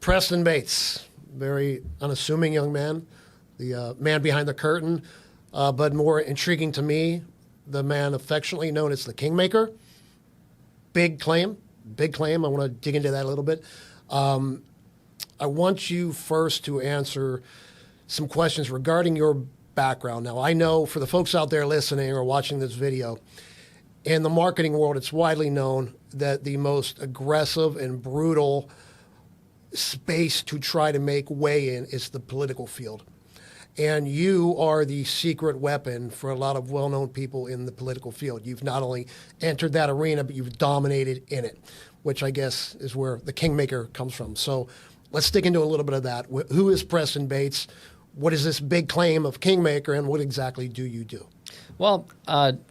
Preston Bates, very unassuming young man, the man behind the curtain, but more intriguing to me, the man affectionately known as the Kingmaker. Big claim. I want to dig into that a little bit. I want you first to answer some questions regarding your background. Now, I know for the folks out there listening or watching this video, in the marketing world, it's widely known that the most aggressive and brutal space to try to make way in is the political field. And you are the secret weapon for a lot of well-known people in the political field. You've not only entered that arena, but you've dominated in it, which I guess is where the Kingmaker comes from. So let's dig into a little bit of that. Who is Preston Bates? What is this big claim of Kingmaker, and what exactly do you do? Well,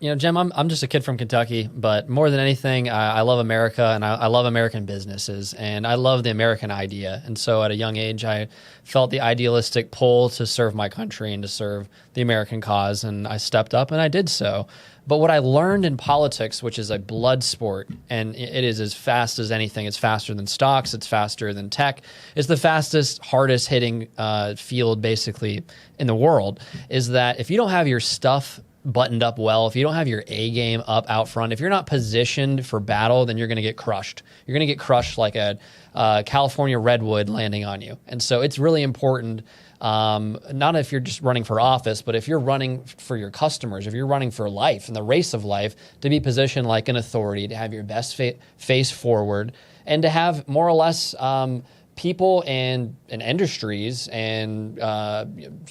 Jim, I'm just a kid from Kentucky, but more than anything, I love America, and I love American businesses, and I love the American idea. And so at a young age, I felt the idealistic pull to serve my country and to serve the American cause, and I stepped up and I did so. But what I learned in politics, which is a blood sport, and it is as fast as anything, it's faster than stocks, it's faster than tech, it's the fastest, hardest hitting field basically in the world, is that if you don't have your stuff buttoned up well, if you don't have your A game up out front, if you're not positioned for battle, then you're going to get crushed. You're going to get crushed like a California redwood landing on you. And so it's really important, not if you're just running for office, but if you're running for your customers, if you're running for life and the race of life, to be positioned like an authority, to have your best face forward, and to have more or less people and industries and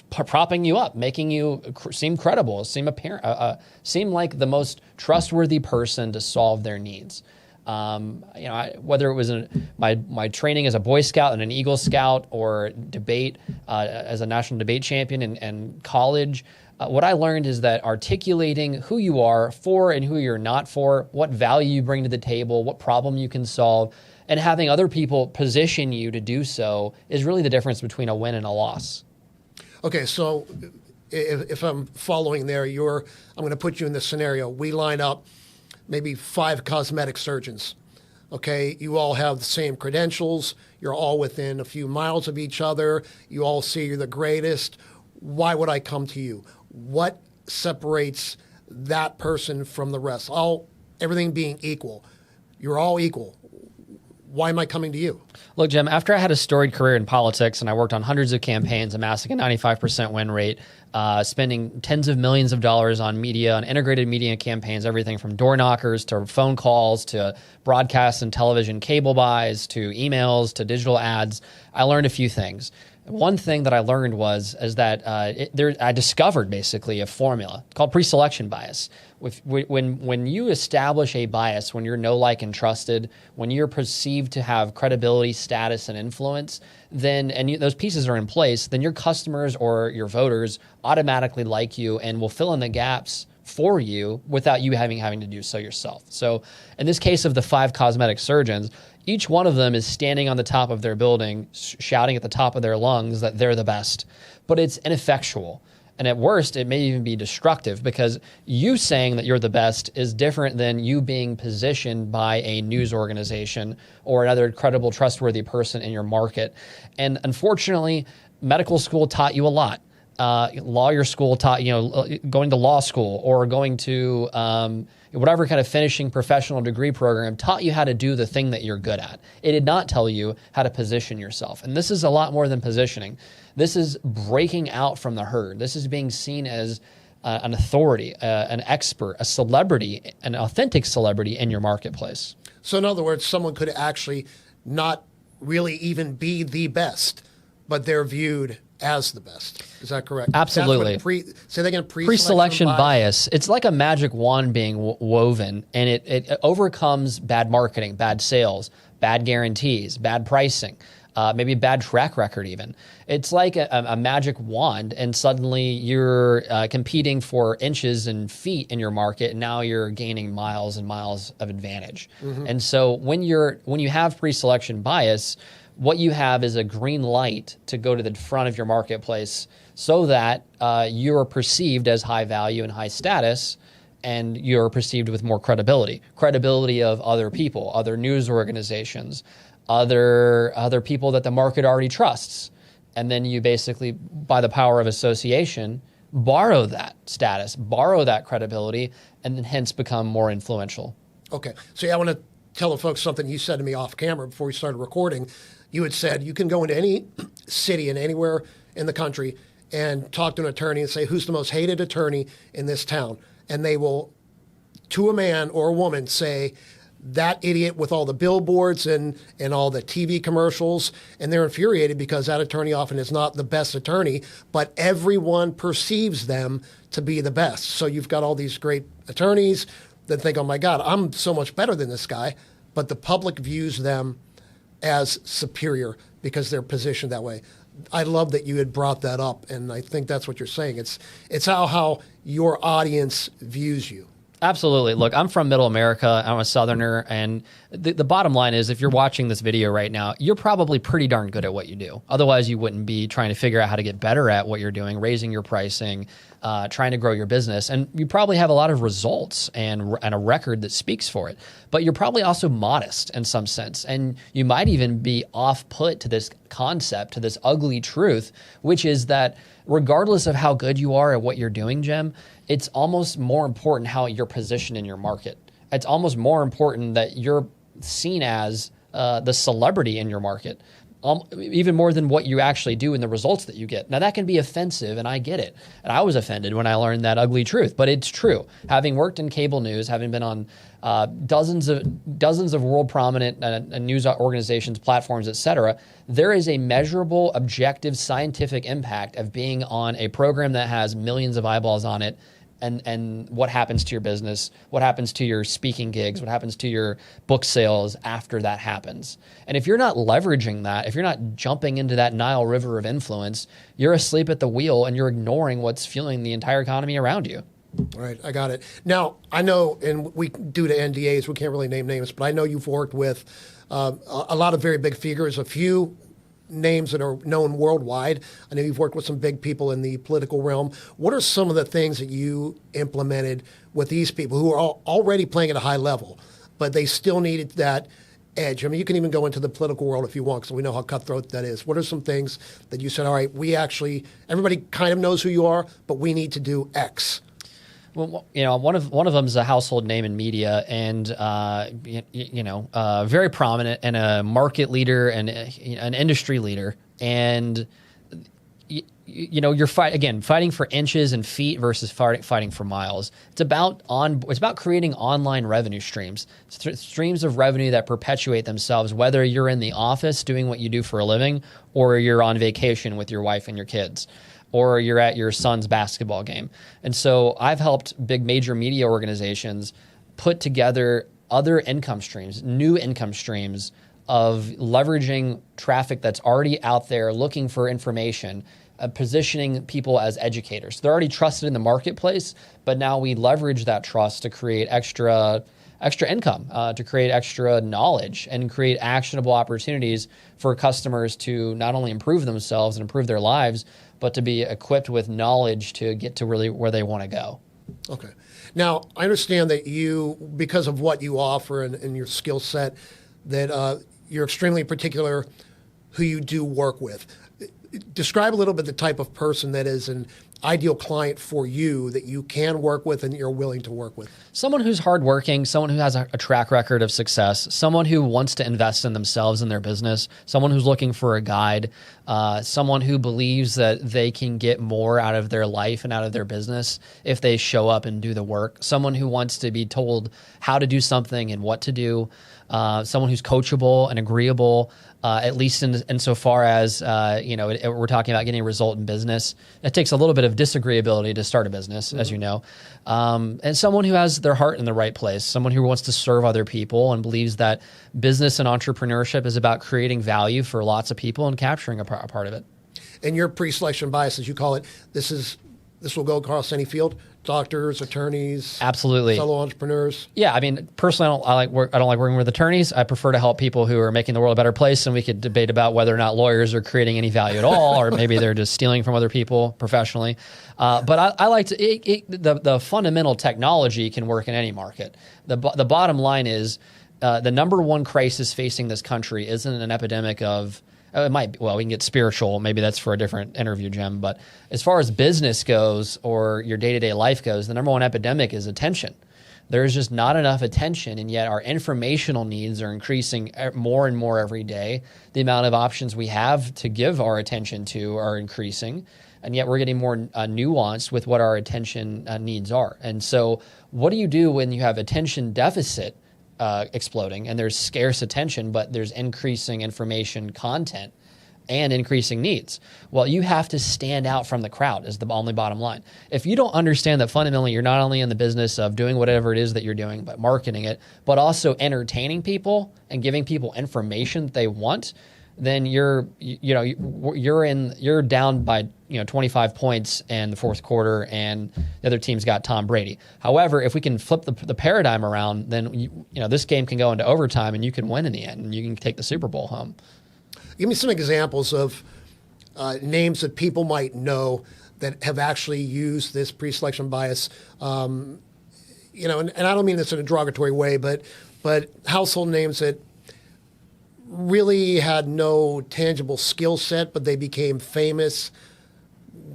propping you up, making you seem credible, seem apparent, seem like the most trustworthy person to solve their needs. Whether it was my training as a Boy Scout and an Eagle Scout, or debate as a national debate champion in college, what I learned is that articulating who you are for and who you're not for, what value you bring to the table, what problem you can solve, and having other people position you to do so is really the difference between a win and a loss. Okay, so if I'm following there, I'm going to put you in this scenario. We line up maybe 5 cosmetic surgeons. Okay, you all have the same credentials. You're all within a few miles of each other. You all see you're the greatest. Why would I come to you? What separates that person from the rest? Everything being equal. You're all equal. Why am I coming to you? Look, Jim, after I had a storied career in politics and I worked on hundreds of campaigns, amassing a 95% win rate, spending tens of millions of dollars on media, on integrated media campaigns, everything from door knockers to phone calls to broadcast and television cable buys to emails to digital ads, I learned a few things. One thing that I learned is that I discovered basically a formula called pre-selection bias. When you establish a bias, when you're know, like, and trusted, when you're perceived to have credibility, status, and influence, those pieces are in place, then your customers or your voters automatically like you and will fill in the gaps for you without you having to do so yourself. So in this case of the 5 cosmetic surgeons, each one of them is standing on the top of their building, shouting at the top of their lungs that they're the best. But it's ineffectual. And at worst, it may even be destructive, because you saying that you're the best is different than you being positioned by a news organization or another credible, trustworthy person in your market. And unfortunately, medical school taught you a lot. Lawyer school taught, going to law school or going to whatever kind of finishing professional degree program taught you how to do the thing that you're good at. It did not tell you how to position yourself. And this is a lot more than positioning. This is breaking out from the herd. This is being seen as an authority, an expert, a celebrity, an authentic celebrity in your marketplace. So in other words, someone could actually not really even be the best, but they're viewed as the best. Is that correct? Absolutely. Say that again. Pre-selection bias. It's like a magic wand being woven, and it overcomes bad marketing, bad sales, bad guarantees, bad pricing, maybe a bad track record even. It's like a magic wand, and suddenly you're competing for inches and feet in your market, and now you're gaining miles and miles of advantage. Mm-hmm. And so when you have pre-selection bias, what you have is a green light to go to the front of your marketplace so that you're perceived as high value and high status, and you're perceived with more credibility of other people, other news organizations, other people that the market already trusts. And then you basically, by the power of association, borrow that status, borrow that credibility, and then hence become more influential. Okay. So yeah, I want to tell the folks something you said to me off camera before we started recording. You had said you can go into any city and anywhere in the country and talk to an attorney and say, who's the most hated attorney in this town? And they will, to a man or a woman, say, that idiot with all the billboards and all the TV commercials, and they're infuriated because that attorney often is not the best attorney, but everyone perceives them to be the best. So you've got all these great attorneys that think, oh my God, I'm so much better than this guy, but the public views them as superior because they're positioned that way. I love that you had brought that up, and I think that's what you're saying. It's how your audience views you. Absolutely. Look, I'm from Middle America. I'm a Southerner. And the bottom line is, if you're watching this video right now, you're probably pretty darn good at what you do. Otherwise, you wouldn't be trying to figure out how to get better at what you're doing, raising your pricing, trying to grow your business. And you probably have a lot of results and a record that speaks for it. But you're probably also modest in some sense. And you might even be off-put to this concept, to this ugly truth, which is that regardless of how good you are at what you're doing, Jim, it's almost more important how you're positioned in your market. It's almost more important that you're seen as the celebrity in your market, even more than what you actually do and the results that you get. Now, that can be offensive, and I get it. And I was offended when I learned that ugly truth, but it's true. Having worked in cable news, having been on dozens of world prominent news organizations, platforms, et cetera, there is a measurable, objective, scientific impact of being on a program that has millions of eyeballs on it, and what happens to your business, what happens to your speaking gigs, what happens to your book sales after that happens. And if you're not leveraging that, if you're not jumping into that Nile River of influence, you're asleep at the wheel and you're ignoring what's fueling the entire economy around you. All right, I got it. Now, I know, and we, due to NDAs, we can't really name names, but I know you've worked with a lot of very big figures, a few names that are known worldwide. I know you've worked with some big people in the political realm. What are some of the things that you implemented with these people who are already playing at a high level, but they still needed that edge? I mean, you can even go into the political world if you want, because we know how cutthroat that is. What are some things that you said, all right, everybody kind of knows who you are, but we need to do X? Well, one of them is a household name in media, and very prominent and a market leader and an industry leader. And you're fighting for inches and feet versus fighting for miles. It's about creating online revenue streams, streams of revenue that perpetuate themselves, whether you're in the office doing what you do for a living, or you're on vacation with your wife and your kids, or you're at your son's basketball game. And so I've helped big major media organizations put together other income streams, new income streams of leveraging traffic that's already out there looking for information, positioning people as educators. They're already trusted in the marketplace, but now we leverage that trust to create extra income, to create extra knowledge and create actionable opportunities for customers to not only improve themselves and improve their lives, but to be equipped with knowledge to get to really where they want to go. Okay. Now, I understand that you, because of what you offer and your skill set, that you're extremely particular who you do work with. Describe a little bit the type of person that is an ideal client for you that you can work with and you're willing to work with. Someone who's hardworking, someone who has a track record of success, someone who wants to invest in themselves and their business, someone who's looking for a guide, someone who believes that they can get more out of their life and out of their business if they show up and do the work, someone who wants to be told how to do something and what to do, someone who's coachable and agreeable, at least insofar as, we're talking about getting a result in business. It takes a little bit of disagreeability to start a business, as you know, and someone who has their heart in the right place, someone who wants to serve other people and believes that business and entrepreneurship is about creating value for lots of people and capturing a part of it. And your pre-selection bias, as you call it, this will go across any field. Doctors, attorneys, absolutely, fellow entrepreneurs. Yeah, I mean, personally, I don't like working with attorneys. I prefer to help people who are making the world a better place, and we could debate about whether or not lawyers are creating any value at all, or maybe they're just stealing from other people professionally. But I like to the fundamental technology can work in any market. The bottom line is, the number one crisis facing this country isn't an epidemic of, it might be, well, we can get spiritual. Maybe that's for a different interview, Jim. But as far as business goes or your day-to-day life goes, the number one epidemic is attention. There's just not enough attention, and yet our informational needs are increasing more and more every day. The amount of options we have to give our attention to are increasing, and yet we're getting more nuanced with what our attention needs are. And so what do you do when you have attention deficit exploding and there's scarce attention, but there's increasing information content and increasing needs? Well, you have to stand out from the crowd is the only bottom line. If you don't understand that fundamentally you're not only in the business of doing whatever it is that you're doing, but marketing it, but also entertaining people and giving people information that they want, then you're down by 25 points in the fourth quarter, and the other team's got Tom Brady. However, if we can flip the paradigm around, then this game can go into overtime and you can win in the end, and you can take the Super Bowl home. Give me some examples of names that people might know that have actually used this pre-selection bias. And I don't mean this in a derogatory way, but household names that really had no tangible skill set, but they became famous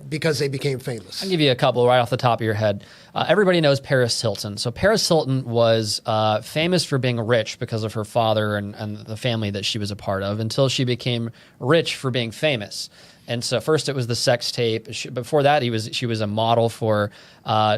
because they became famous. I'll give you a couple right off the top of your head. Everybody knows Paris Hilton. So Paris Hilton was famous for being rich because of her father and the family that she was a part of, until she became rich for being famous. And so first it was the sex tape. Before that, she was a model for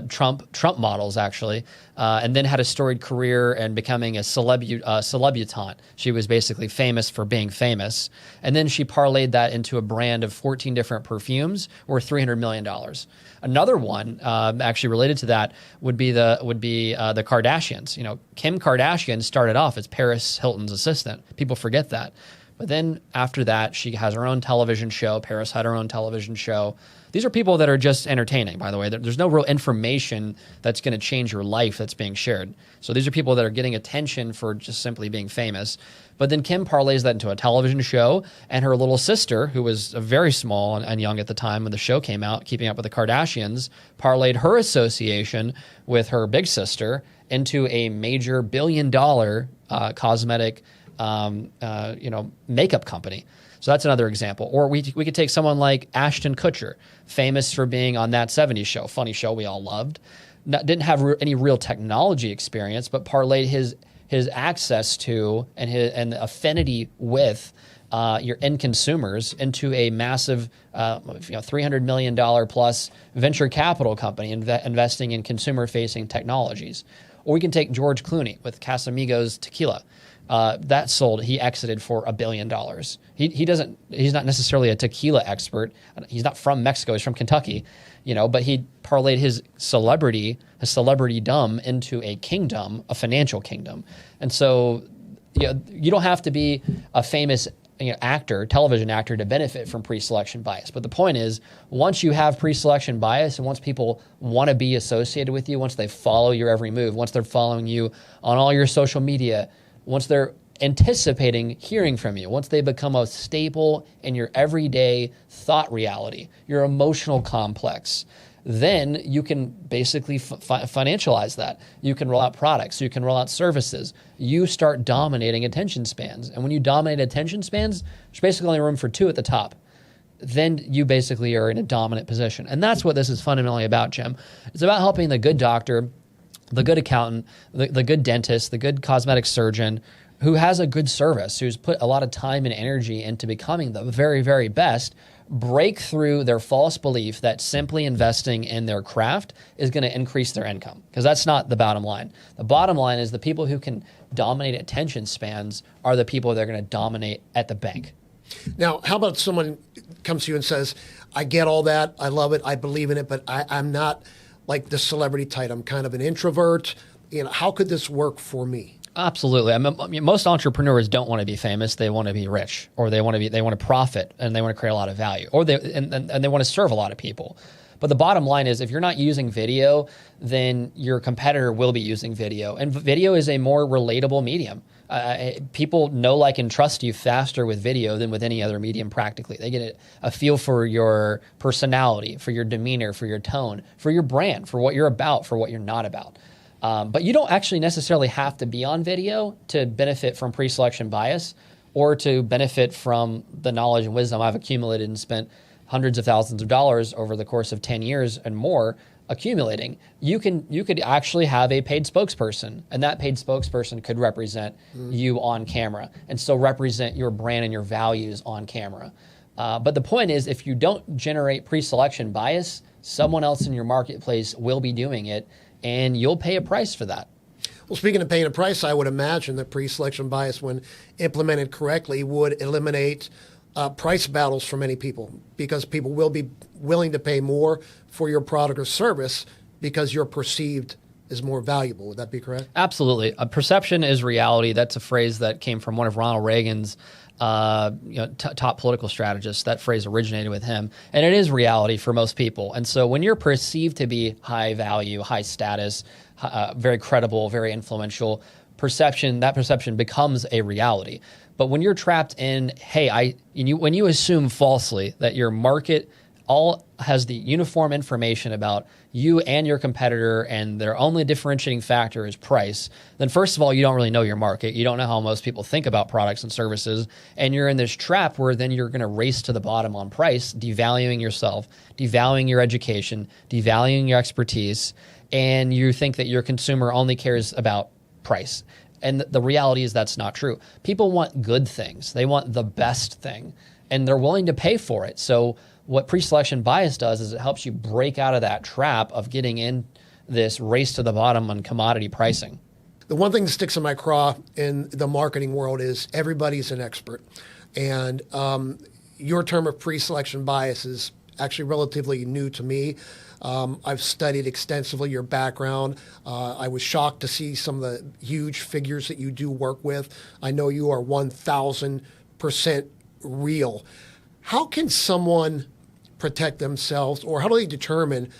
Trump models, actually, and then had a storied career and becoming a celebutante. She was basically famous for being famous. And then she parlayed that into a brand of 14 different perfumes worth $300 million. Another one, actually related to that, would be the Kardashians. Kim Kardashian started off as Paris Hilton's assistant. People forget that. But then after that, she has her own television show. Paris had her own television show. These are people that are just entertaining, by the way. There's no real information that's going to change your life that's being shared. So these are people that are getting attention for just simply being famous. But then Kim parlays that into a television show, and her little sister, who was very small and young at the time when the show came out, Keeping Up with the Kardashians, parlayed her association with her big sister into a major billion-dollar cosmetic makeup company. So that's another example. Or we could take someone like Ashton Kutcher, famous for being on That 70s Show, funny show we all loved. Didn't have any real technology experience, but parlayed his access to and affinity with your end consumers into a massive $300 million plus venture capital company investing in consumer-facing technologies. Or we can take George Clooney with Casamigos Tequila. That sold, he exited for $1 billion. He's not necessarily a tequila expert. He's not from Mexico. He's from Kentucky, but he parlayed his celebritydom into a kingdom, a financial kingdom. And so, you don't have to be a famous television actor to benefit from pre-selection bias. But the point is, once you have pre-selection bias and once people want to be associated with you, once they follow your every move, once they're following you on all your social media, once they're anticipating hearing from you, once they become a staple in your everyday thought reality, your emotional complex, then you can basically financialize that. You can roll out products. You can roll out services. You start dominating attention spans. And when you dominate attention spans, there's basically only room for two at the top. Then you basically are in a dominant position. And that's what this is fundamentally about, Jim. It's about helping the good doctor, the good accountant, the good dentist, the good cosmetic surgeon who has a good service, who's put a lot of time and energy into becoming the very, very best, break through their false belief that simply investing in their craft is going to increase their income, because that's not the bottom line. The bottom line is the people who can dominate attention spans are the people that are going to dominate at the bank. Now, how about someone comes to you and says, I get all that, I love it, I believe in it, but I'm not like the celebrity type. I'm kind of an introvert. How could this work for me? Absolutely. I mean, most entrepreneurs don't want to be famous. They want to be rich, or they want to profit, and they want to create a lot of value, or they want to serve a lot of people. But the bottom line is, if you're not using video, then your competitor will be using video, and video is a more relatable medium. People know, like, and trust you faster with video than with any other medium practically. They get a feel for your personality, for your demeanor, for your tone, for your brand, for what you're about, for what you're not about. But you don't actually necessarily have to be on video to benefit from pre-selection bias or to benefit from the knowledge and wisdom I've accumulated and spent hundreds of thousands of dollars over the course of 10 years and more accumulating. You could actually have a paid spokesperson, and that paid spokesperson could represent you on camera and still represent your brand and your values on camera. But the point is, if you don't generate pre-selection bias, someone else in your marketplace will be doing it, and you'll pay a price for that. Well, speaking of paying a price, I would imagine that pre-selection bias, when implemented correctly, would eliminate price battles for many people, because people will be willing to pay more for your product or service because you're perceived as more valuable. Would that be correct? Absolutely. Perception is reality. That's a phrase that came from one of Ronald Reagan's top political strategists. That phrase originated with him, and it is reality for most people. And so when you're perceived to be high value, high status, very credible, very influential, that perception becomes a reality. But when you're trapped in, when you assume falsely that your market all has the uniform information about you and your competitor, and their only differentiating factor is price, then first of all, you don't really know your market. You don't know how most people think about products and services, and you're in this trap where then you're going to race to the bottom on price, devaluing yourself, devaluing your education, devaluing your expertise, and you think that your consumer only cares about price. And the reality is that's not true. People want good things. They want the best thing, and they're willing to pay for it. So what pre-selection bias does is it helps you break out of that trap of getting in this race to the bottom on commodity pricing. The one thing that sticks in my craw in the marketing world is everybody's an expert. And your term of pre-selection bias is actually relatively new to me. I've studied extensively your background. I was shocked to see some of the huge figures that you do work with. I know you are 1,000% real. How can someone protect themselves, or how do they determine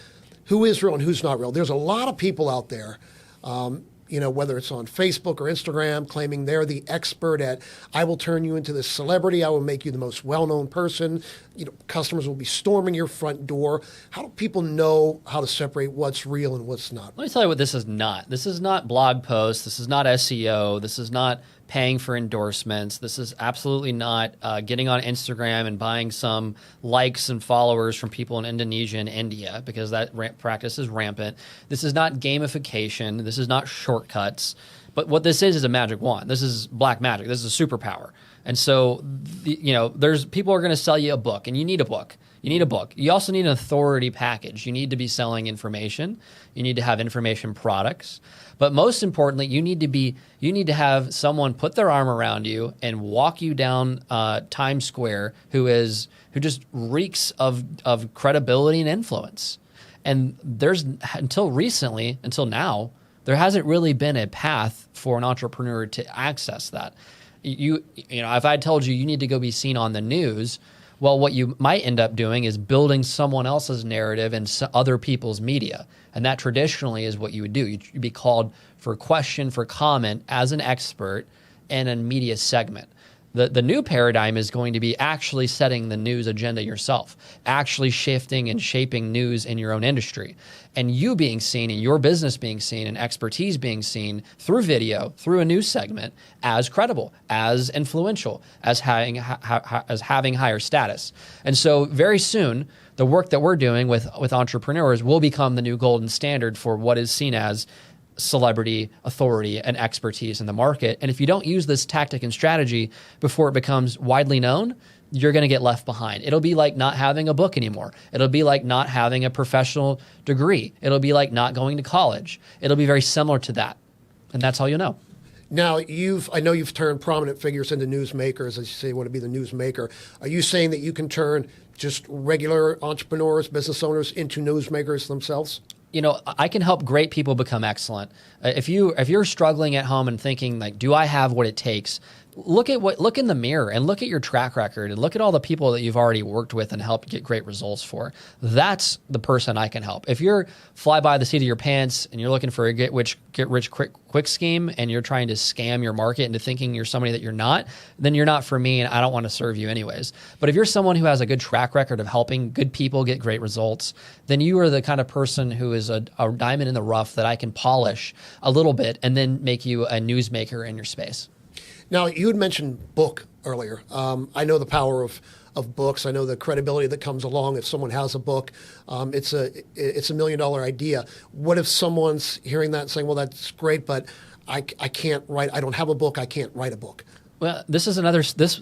who is real and who's not real? There's a lot of people out there, whether it's on Facebook or Instagram, claiming they're the expert at, I will turn you into this celebrity, I will make you the most well-known person, customers will be storming your front door. How do people know how to separate what's real and what's not? Let me tell you what this is not. This is not blog posts. This is not SEO. This is not paying for endorsements. This is absolutely not getting on Instagram and buying some likes and followers from people in Indonesia and India, because that practice is rampant. This is not gamification. This is not shortcuts. But what this is a magic wand. This is black magic. This is a superpower. And so, there's people are going to sell you a book, and you need a book. You need a book. You also need an authority package. You need to be selling information. You need to have information products. But most importantly, you need to have someone put their arm around you and walk you down Times Square who just reeks of credibility and influence. And until now, there hasn't really been a path for an entrepreneur to access that. If I told you need to go be seen on the news, well, what you might end up doing is building someone else's narrative and other people's media. And that traditionally is what you would do. You'd be called for question, for comment as an expert in a media segment. The new paradigm is going to be actually setting the news agenda yourself, actually shifting and shaping news in your own industry. And you being seen and your business being seen and expertise being seen through video, through a news segment as credible, as influential, as having higher status. And so very soon, the work that we're doing with entrepreneurs will become the new golden standard for what is seen as celebrity, authority, and expertise in the market. And if you don't use this tactic and strategy before it becomes widely known, you're going to get left behind. It'll be like not having a book anymore. It'll be like not having a professional degree. It'll be like not going to college. It'll be very similar to that. And that's all you'll know. Now, I know you've turned prominent figures into newsmakers, as you say, you want to be the newsmaker. Are you saying that you can turn just regular entrepreneurs, business owners into newsmakers themselves? I can help great people become excellent. If you're struggling at home and thinking, like, do I have what it takes look in the mirror and look at your track record and look at all the people that you've already worked with and helped get great results for. That's the person I can help. If you're fly by the seat of your pants and you're looking for a get rich quick scheme and you're trying to scam your market into thinking you're somebody that you're not, then you're not for me and I don't want to serve you anyways. But if you're someone who has a good track record of helping good people get great results, then you are the kind of person who is a diamond in the rough that I can polish a little bit and then make you a newsmaker in your space. Now, you had mentioned book earlier. I know the power of books. I know the credibility that comes along if someone has a book. It's a $1 million idea. What if someone's hearing that and saying, well, that's great, but I can't write, I don't have a book, I can't write a book. Well, this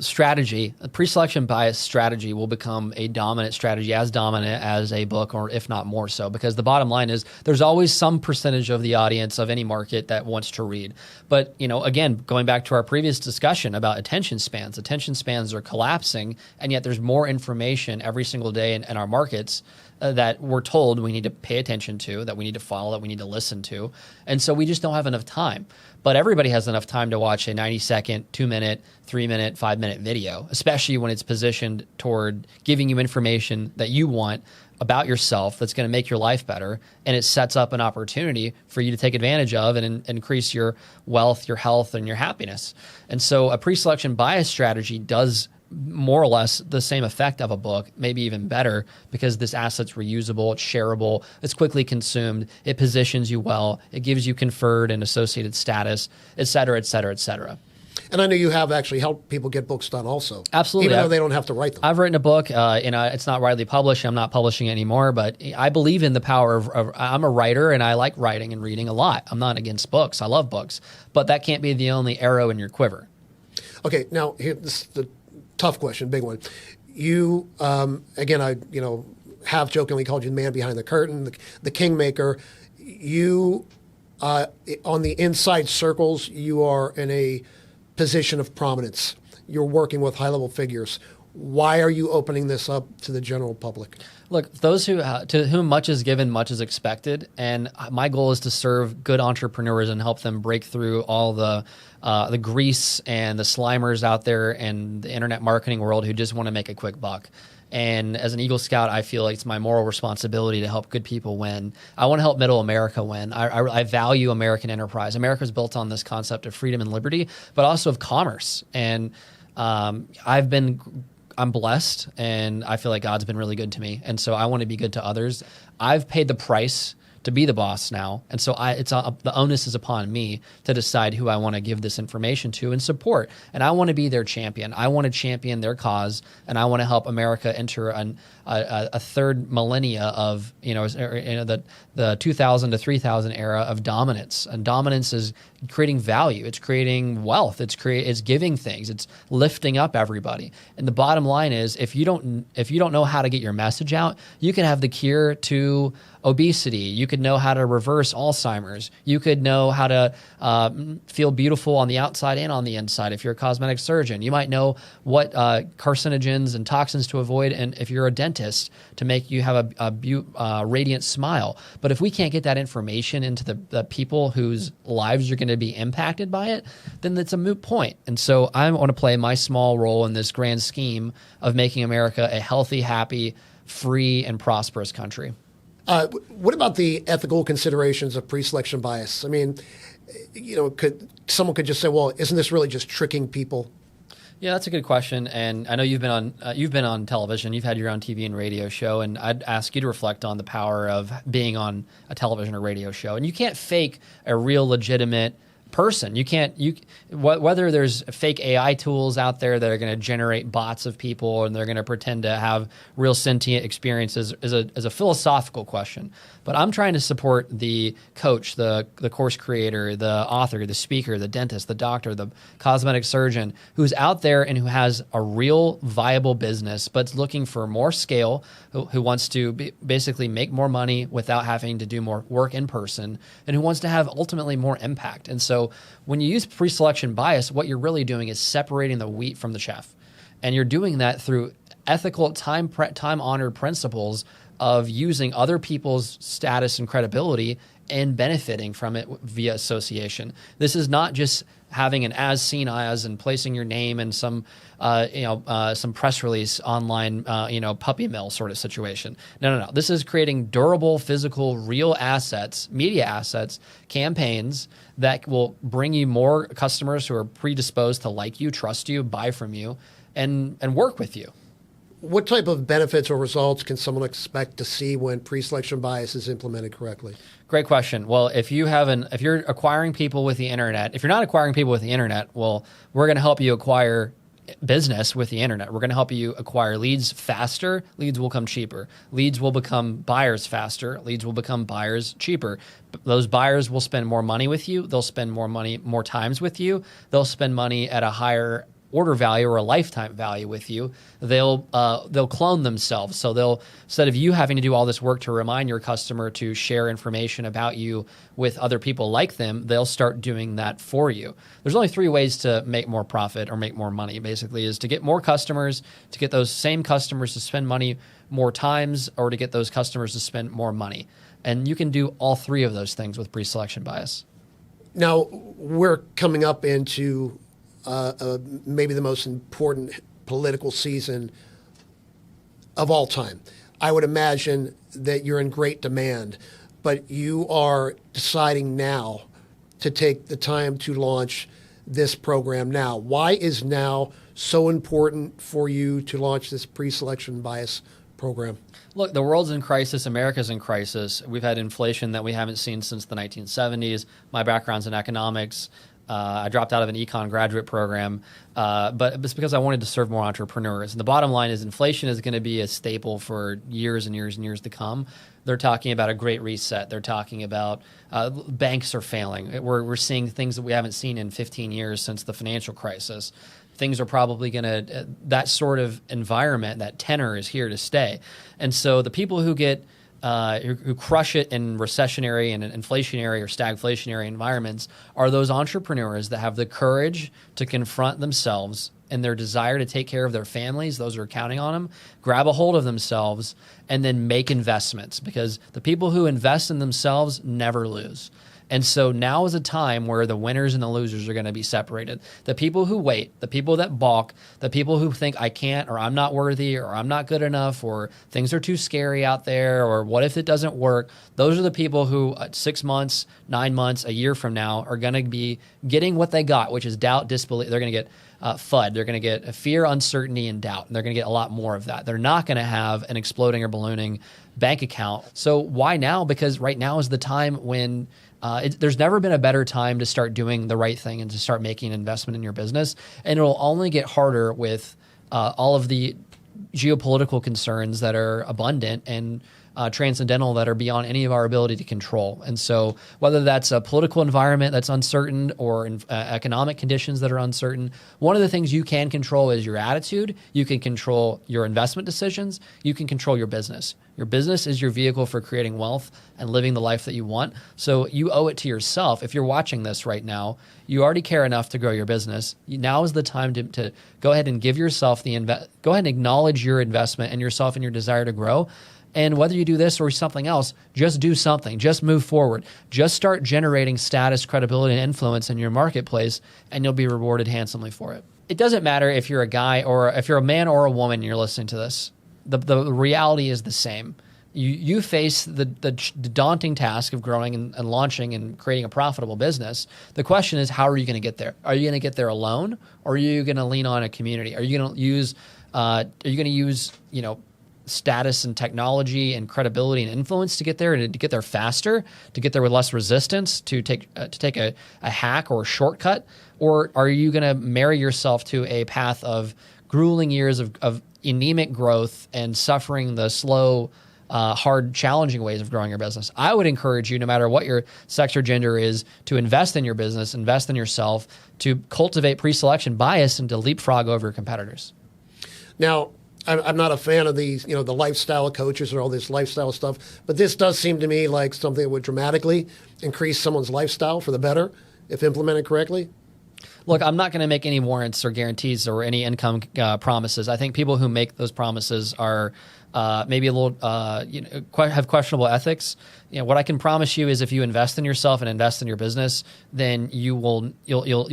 strategy, a pre-selection bias strategy will become a dominant strategy, as dominant as a book, or if not more so, because the bottom line is there's always some percentage of the audience of any market that wants to read. But, again, going back to our previous discussion about attention spans are collapsing, and yet there's more information every single day in our markets that we're told we need to pay attention to, that we need to follow, that we need to listen to. And so we just don't have enough time. But everybody has enough time to watch a 90-second, 2-minute, 3-minute, 5-minute video, especially when it's positioned toward giving you information that you want about yourself that's going to make your life better. And it sets up an opportunity for you to take advantage of and increase your wealth, your health, and your happiness. And so a pre-selection bias strategy does more or less the same effect of a book, maybe even better, because this asset's reusable, it's shareable, it's quickly consumed, it positions you well, it gives you conferred and associated status, et cetera, et cetera, et cetera. And I know you have actually helped people get books done also. Absolutely. Even though they don't have to write them. I've written a book, it's not widely published. I'm not publishing it anymore, but I believe in the power of I'm a writer and I like writing and reading a lot. I'm not against books. I love books. But that can't be the only arrow in your quiver. Okay, now here, this is the tough question, big one. You, again, I have jokingly called you the man behind the curtain, the kingmaker. You, on the inside circles, you are in a position of prominence. You're working with high-level figures. Why are you opening this up to the general public? Look, those to whom much is given, much is expected. And my goal is to serve good entrepreneurs and help them break through all the grease and the slimers out there and the internet marketing world who just want to make a quick buck. And as an Eagle Scout, I feel like it's my moral responsibility to help good people win. I want to help middle America win. I value American enterprise. America is built on this concept of freedom and liberty, but also of commerce. And I'm blessed, and I feel like God's been really good to me. And so I want to be good to others. I've paid the price to be the boss now. And so the onus is upon me to decide who I want to give this information to and support. And I want to be their champion. I want to champion their cause, and I want to help America enter a third millennia of, the 2000 to 3000 era of dominance. And dominance is creating value. It's creating wealth. It's giving things. It's lifting up everybody. And the bottom line is, if you don't know how to get your message out, you can have the cure to obesity. You could know how to reverse Alzheimer's. You could know how to feel beautiful on the outside and on the inside if you're a cosmetic surgeon. You might know what carcinogens and toxins to avoid, and if you're a dentist, to make you have a radiant smile. But if we can't get that information into the people whose lives are going to be impacted by it, then it's a moot point. And so I want to play my small role in this grand scheme of making America a healthy, happy, free, and prosperous country. What about the ethical considerations of pre-selection bias? I mean, someone could just say, well, isn't this really just tricking people? Yeah, that's a good question. And I know you've been on television, you've had your own TV and radio show, and I'd ask you to reflect on the power of being on a television or radio show. And you can't fake a real legitimate person. Whether there's fake AI tools out there that are going to generate bots of people and they're going to pretend to have real sentient experiences is a philosophical question. But I'm trying to support the coach, the course creator, the author, the speaker, the dentist, the doctor, the cosmetic surgeon who's out there and who has a real viable business but's looking for more scale, who wants to basically make more money without having to do more work in person, and who wants to have ultimately more impact. And so when you use pre-selection bias, what you're really doing is separating the wheat from the chaff. And you're doing that through ethical, time-honored principles of using other people's status and credibility and benefiting from it via association. This is not just having an as seen as and placing your name in some some press release online, puppy mill sort of situation. No. This is creating durable, physical, real assets, media assets, campaigns that will bring you more customers who are predisposed to like you, trust you, buy from you, and work with you. What type of benefits or results can someone expect to see when pre-selection bias is implemented correctly? Great question. Well, if you're acquiring people with the internet, if you're not acquiring people with the internet, well, we're going to help you acquire business with the internet. We're going to help you acquire leads faster. Leads will come cheaper. Leads will become buyers faster. Leads will become buyers cheaper. Those buyers will spend more money with you. They'll spend more money, more times with you. They'll spend money at a higher order value or a lifetime value with you. They'll clone themselves. So instead of you having to do all this work to remind your customer to share information about you with other people like them, they'll start doing that for you. There's only 3 ways to make more profit or make more money, basically, is to get more customers, to get those same customers to spend money more times, or to get those customers to spend more money. And you can do all 3 of those things with pre-selection bias. Now, we're coming up into maybe the most important political season of all time. I would imagine that you're in great demand, but you are deciding now to take the time to launch this program now. Why is now so important for you to launch this pre-selection bias program? Look, the world's in crisis. America's in crisis. We've had inflation that we haven't seen since the 1970s. My background's in economics. I dropped out of an econ graduate program, but it's because I wanted to serve more entrepreneurs. And the bottom line is inflation is going to be a staple for years and years and years to come. They're talking about a great reset. They're talking about banks are failing. We're seeing things that we haven't seen in 15 years since the financial crisis. Things are probably going to, that sort of environment, that tenor is here to stay. And so the people who get who crush it in recessionary and inflationary or stagflationary environments are those entrepreneurs that have the courage to confront themselves and their desire to take care of their families, those who are counting on them, grab a hold of themselves, and then make investments, because the people who invest in themselves never lose. And so now is a time where the winners and the losers are going to be separated. The people who wait, the people that balk, the people who think I can't, or I'm not worthy, or I'm not good enough, or things are too scary out there, or what if it doesn't work? Those are the people who 6 months, 9 months, a year from now are going to be getting what they got, which is doubt, disbelief. They're going to get FUD. They're going to get fear, uncertainty, and doubt. And they're going to get a lot more of that. They're not going to have an exploding or ballooning bank account. So why now? Because right now is the time when there's never been a better time to start doing the right thing and to start making an investment in your business. And it'll only get harder with all of the geopolitical concerns that are abundant and transcendental, that are beyond any of our ability to control. And so whether that's a political environment that's uncertain or economic conditions that are uncertain, one of the things you can control is your attitude. You can control your investment decisions. You can control your business. Your business is your vehicle for creating wealth and living the life that you want. So you owe it to yourself. If you're watching this right now, you already care enough to grow your business. Now is the time to go ahead and give yourself go ahead and acknowledge your investment and yourself and your desire to grow. And whether you do this or something else, just do something. Just move forward. Just start generating status, credibility, and influence in your marketplace, and you'll be rewarded handsomely for it. It doesn't matter if you're a guy or if you're a man or a woman and you're listening to this. The reality is the same. You face the daunting task of growing and launching and creating a profitable business. The question is, how are you going to get there? Are you going to get there alone, or are you going to lean on a community? Are you going to use status and technology and credibility and influence to get there, and to get there faster, to get there with less resistance, to take a hack or a shortcut? Or are you going to marry yourself to a path of grueling years of anemic growth and suffering the slow, hard, challenging ways of growing your business? I would encourage you, no matter what your sex or gender is, to invest in your business, invest in yourself, to cultivate pre-selection bias, and to leapfrog over your competitors. Now, I'm not a fan of these, the lifestyle coaches or all this lifestyle stuff, but this does seem to me like something that would dramatically increase someone's lifestyle for the better if implemented correctly. Look, I'm not going to make any warrants or guarantees or any income promises. I think people who make those promises are maybe a little have questionable ethics. What I can promise you is if you invest in yourself and invest in your business, then you'll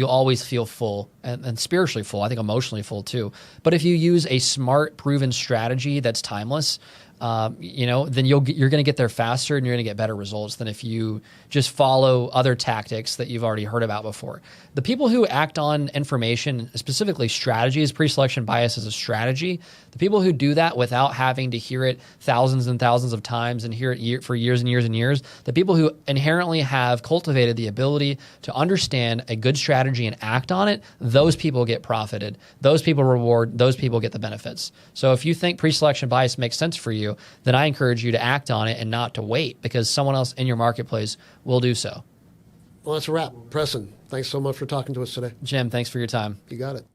always feel full and spiritually full. I think emotionally full too. But if you use a smart, proven strategy that's timeless, then you're going to get there faster and you're going to get better results than if you just follow other tactics that you've already heard about before. The people who act on information, specifically strategies, pre-selection bias is a strategy. The people who do that without having to hear it thousands and thousands of times and hear it for years and years and years, the people who inherently have cultivated the ability to understand a good strategy and act on it, those people get profited. Those people reward, those people get the benefits. So if you think pre-selection bias makes sense for you, then I encourage you to act on it and not to wait, because someone else in your marketplace will do so. Well, that's a wrap. Preston, thanks so much for talking to us today. Jim, thanks for your time. You got it.